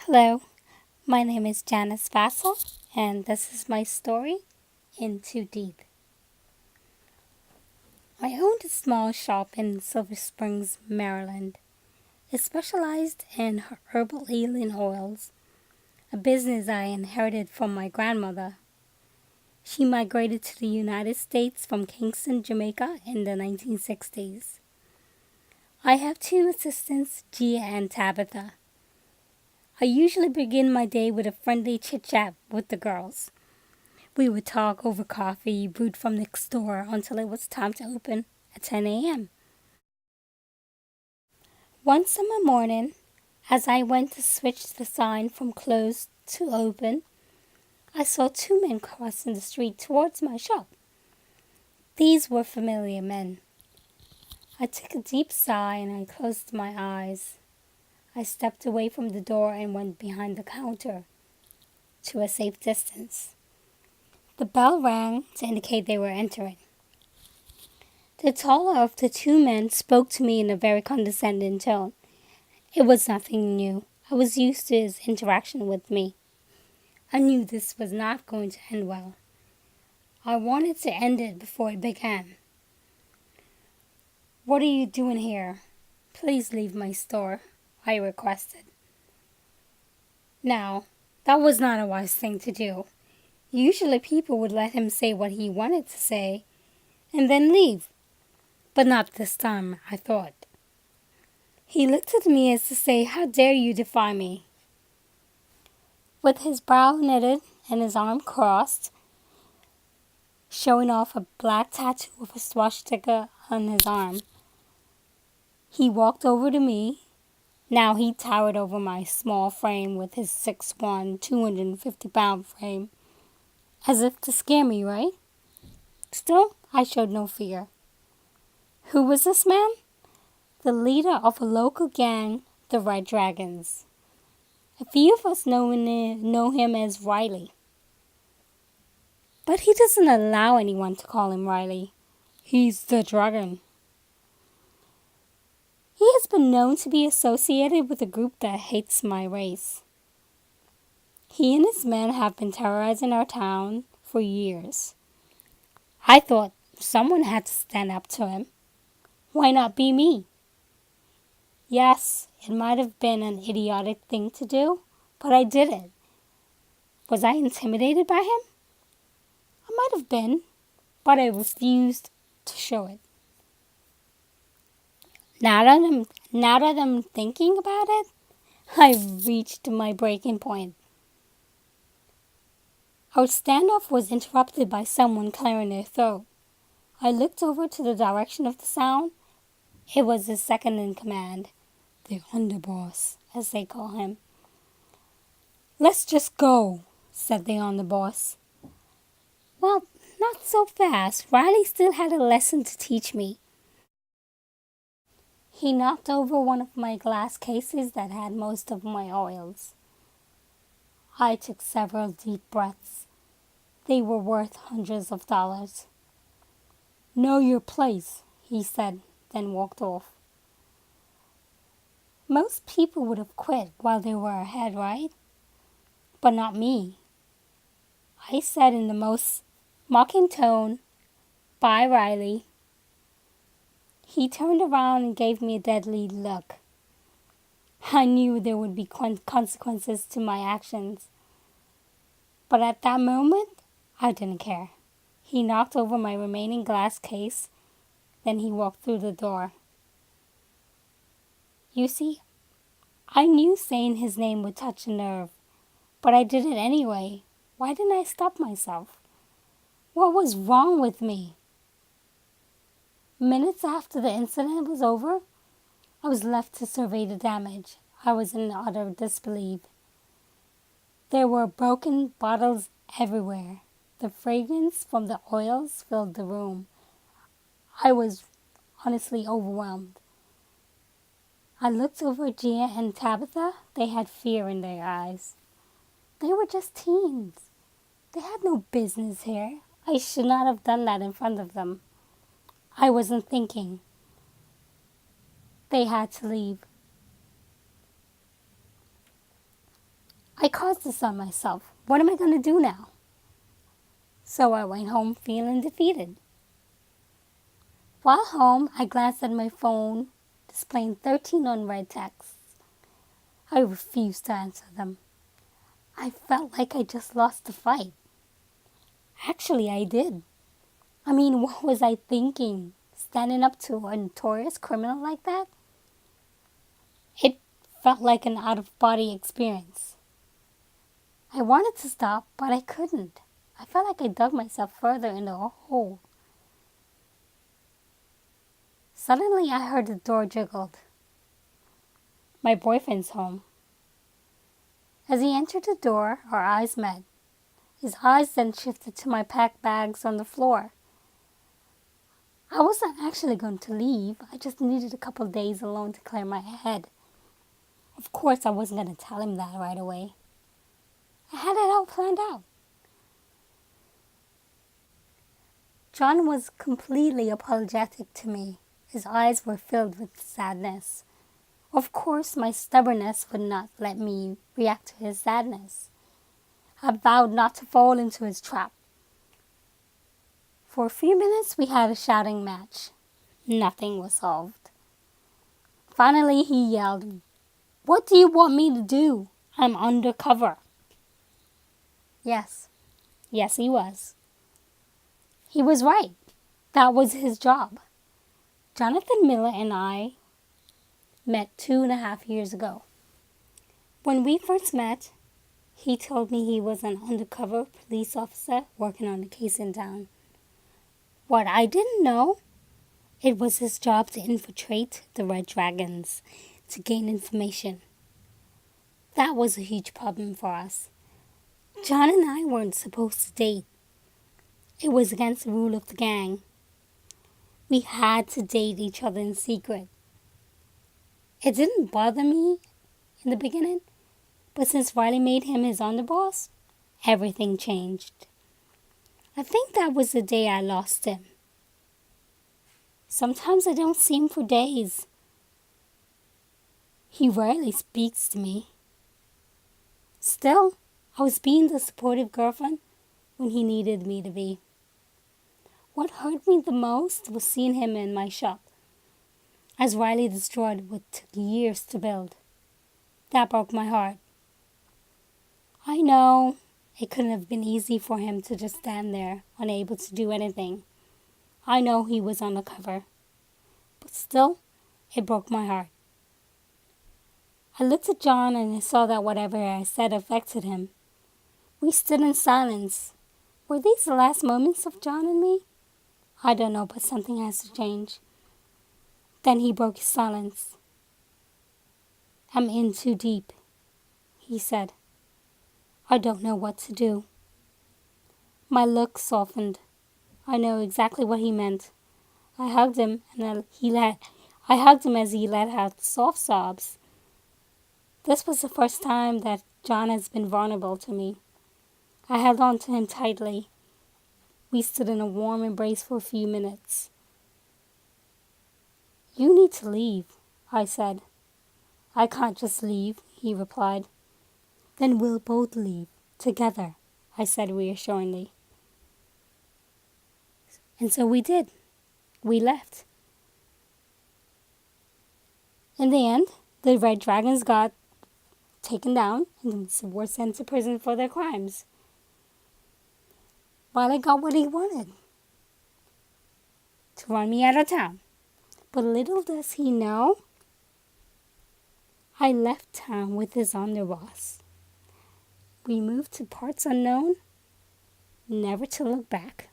Hello, my name is Janice Vassell, and this is my story, In Too Deep. I owned a small shop in Silver Springs, Maryland. It specialized in herbal healing oils, a business I inherited from my grandmother. She migrated to the United States from Kingston, Jamaica in the 1960s. I have two assistants, Gia and Tabitha. I usually begin my day with a friendly chit-chat with the girls. We would talk over coffee brewed from next door until it was time to open at 10 a.m. One summer morning, as I went to switch the sign from closed to open, I saw two men crossing the street towards my shop. These were familiar men. I took a deep sigh and I closed my eyes. I stepped away from the door and went behind the counter to a safe distance. The bell rang to indicate they were entering. The taller of the two men spoke to me in a very condescending tone. It was nothing new. I was used to his interaction with me. I knew this was not going to end well. I wanted to end it before it began. "What are you doing here? Please leave my store," I requested. Now, that was not a wise thing to do. Usually people would let him say what he wanted to say and then leave. But not this time, I thought. He looked at me as to say, "How dare you defy me?" With his brow knitted and his arm crossed, showing off a black tattoo of a swastika on his arm, he walked over to me. Now he towered over my small frame with his 6'1", 250-pound frame, as if to scare me, right? Still, I showed no fear. Who was this man? The leader of a local gang, the Red Dragons. A few of us know him as Riley. But he doesn't allow anyone to call him Riley. He's the dragon. He has been known to be associated with a group that hates my race. He and his men have been terrorizing our town for years. I thought someone had to stand up to him. Why not be me? Yes, it might have been an idiotic thing to do, but I did it. Was I intimidated by him? I might have been, but I refused to show it. Now that I'm thinking about it, I've reached my breaking point. Our standoff was interrupted by someone clearing their throat. I looked over to the direction of the sound. It was the second in command, the underboss, as they call him. "Let's just go," said the underboss. Well, not so fast. Riley still had a lesson to teach me. He knocked over one of my glass cases that had most of my oils. I took several deep breaths. They were worth hundreds of dollars. "Know your place," he said, then walked off. Most people would have quit while they were ahead, right? But not me. I said in the most mocking tone, "Bye, Riley." He turned around and gave me a deadly look. I knew there would be consequences to my actions. But at that moment, I didn't care. He knocked over my remaining glass case, then he walked through the door. You see, I knew saying his name would touch a nerve, but I did it anyway. Why didn't I stop myself? What was wrong with me? Minutes after the incident was over, I was left to survey the damage. I was in utter disbelief. There were broken bottles everywhere. The fragrance from the oils filled the room. I was honestly overwhelmed. I looked over at Gia and Tabitha. They had fear in their eyes. They were just teens. They had no business here. I should not have done that in front of them. I wasn't thinking. They had to leave. I caused this on myself. What am I going to do now? So I went home feeling defeated. While home, I glanced at my phone, displaying 13 unread texts. I refused to answer them. I felt like I just lost the fight. Actually, I did. I mean, what was I thinking? Standing up to a notorious criminal like that? It felt like an out-of-body experience. I wanted to stop, but I couldn't. I felt like I dug myself further into a hole. Suddenly, I heard the door jiggled. My boyfriend's home. As he entered the door, our eyes met. His eyes then shifted to my packed bags on the floor. I wasn't actually going to leave. I just needed a couple days alone to clear my head. Of course, I wasn't going to tell him that right away. I had it all planned out. John was completely apologetic to me. His eyes were filled with sadness. Of course, my stubbornness would not let me react to his sadness. I vowed not to fall into his trap. For a few minutes, we had a shouting match. Nothing was solved. Finally, he yelled, "What do you want me to do? I'm undercover." Yes, he was. He was right. That was his job. Jonathan Miller and I met 2.5 years ago. When we first met, he told me he was an undercover police officer working on a case in town. What I didn't know, it was his job to infiltrate the Red Dragons to gain information. That was a huge problem for us. John and I weren't supposed to date. It was against the rule of the gang. We had to date each other in secret. It didn't bother me in the beginning, but since Riley made him his underboss, everything changed. I think that was the day I lost him. Sometimes I don't see him for days. He rarely speaks to me. Still, I was being the supportive girlfriend when he needed me to be. What hurt me the most was seeing him in my shop, as Riley destroyed what took years to build. That broke my heart. I know it couldn't have been easy for him to just stand there, unable to do anything. I know he was undercover, but still, it broke my heart. I looked at John and I saw that whatever I said affected him. We stood in silence. Were these the last moments of John and me? I don't know, but something has to change. Then he broke his silence. "I'm in too deep," he said. "I don't know what to do." My look softened. I know exactly what he meant. I hugged him I hugged him as he let out soft sobs. This was the first time that John has been vulnerable to me. I held on to him tightly. We stood in a warm embrace for a few minutes. "You need to leave," I said. "I can't just leave," he replied. "Then we'll both leave, together," I said reassuringly. And so we did. We left. In the end, the Red Dragons got taken down and were sent to prison for their crimes. Riley got what he wanted, to run me out of town. But little does he know, I left town with his underboss. We moved to parts unknown, never to look back.